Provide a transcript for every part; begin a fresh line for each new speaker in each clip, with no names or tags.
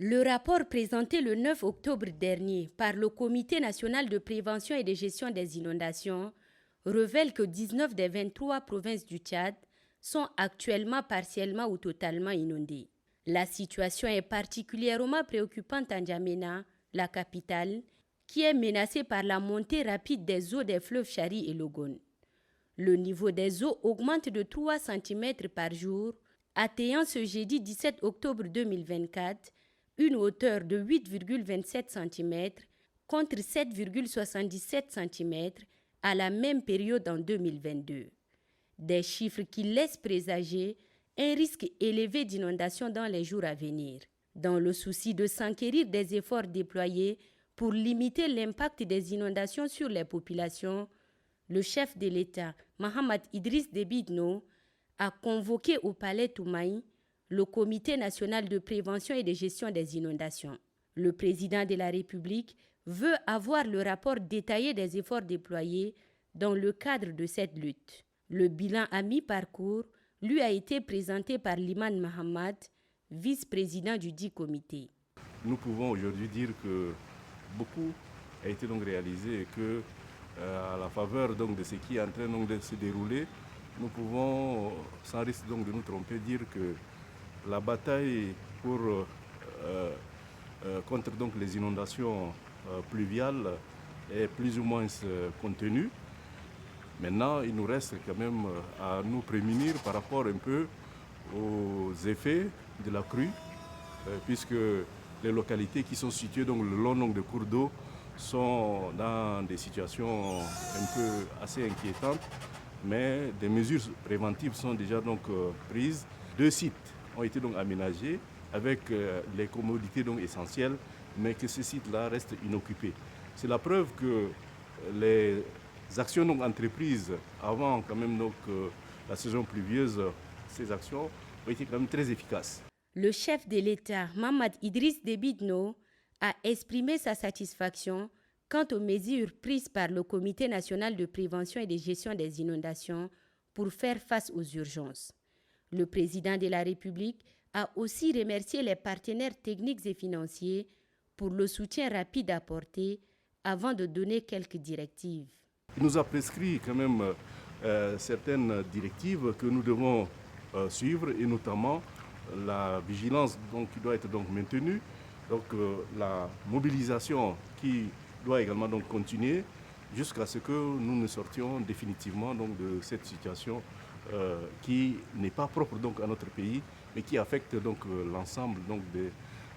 Le rapport présenté le 9 octobre dernier par le Comité national de prévention et de gestion des inondations révèle que 19 des 23 provinces du Tchad sont actuellement partiellement ou totalement inondées. La situation est particulièrement préoccupante en N'Djamena, la capitale, qui est menacée par la montée rapide des eaux des fleuves Chari et Logone. Le niveau des eaux augmente de 3 cm par jour, atteignant ce jeudi 17 octobre 2024 une hauteur de 8,27 cm contre 7,77 cm à la même période en 2022. Des chiffres qui laissent présager un risque élevé d'inondation dans les jours à venir. Dans le souci de s'enquérir des efforts déployés pour limiter l'impact des inondations sur les populations, le chef de l'État, Mahamat Idriss Déby Itno, a convoqué au palais Toumaï le Comité national de prévention et de gestion des inondations. Le président de la République veut avoir le rapport détaillé des efforts déployés dans le cadre de cette lutte. Le bilan à mi-parcours lui a été présenté par Liman Mahamad, vice-président du dit comité.
Nous pouvons aujourd'hui dire que beaucoup a été donc réalisé et que à la faveur donc de ce qui est en train donc de se dérouler, nous pouvons, sans risque donc de nous tromper, dire que la bataille contre donc les inondations pluviales est plus ou moins contenue. Maintenant, il nous reste quand même à nous prémunir par rapport un peu aux effets de la crue, puisque les localités qui sont situées donc le long donc, de cours d'eau sont dans des situations un peu assez inquiétantes, mais des mesures préventives sont déjà donc prises. 2 sites ont été donc aménagés avec les commodités donc essentielles, mais que ces sites-là restent inoccupés. C'est la preuve que les actions donc entreprises avant quand même donc la saison pluvieuse, ces actions ont été quand même très efficaces.
Le chef de l'État, Mahamat Idriss Déby Itno, a exprimé sa satisfaction quant aux mesures prises par le Comité national de prévention et de gestion des inondations pour faire face aux urgences. Le président de la République a aussi remercié les partenaires techniques et financiers pour le soutien rapide apporté avant de donner quelques directives.
Il nous a prescrit quand même certaines directives que nous devons suivre et notamment la vigilance donc, qui doit être donc maintenue, donc la mobilisation qui doit également donc continuer jusqu'à ce que nous ne sortions définitivement donc, de cette situation qui n'est pas propre donc, à notre pays mais qui affecte donc l'ensemble donc, de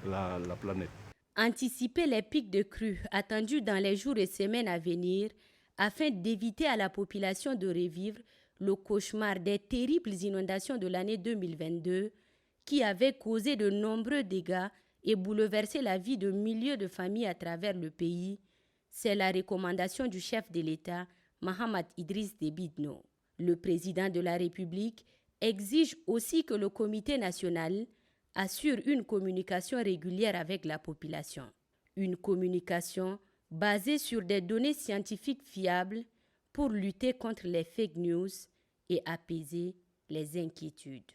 la planète.
Anticiper les pics de crue attendus dans les jours et semaines à venir afin d'éviter à la population de revivre le cauchemar des terribles inondations de l'année 2022 qui avaient causé de nombreux dégâts et bouleversé la vie de milliers de familles à travers le pays, c'est la recommandation du chef de l'État, Mahamat Idriss Déby Itno. Le président de la République exige aussi que le Comité national assure une communication régulière avec la population. Une communication basée sur des données scientifiques fiables pour lutter contre les fake news et apaiser les inquiétudes.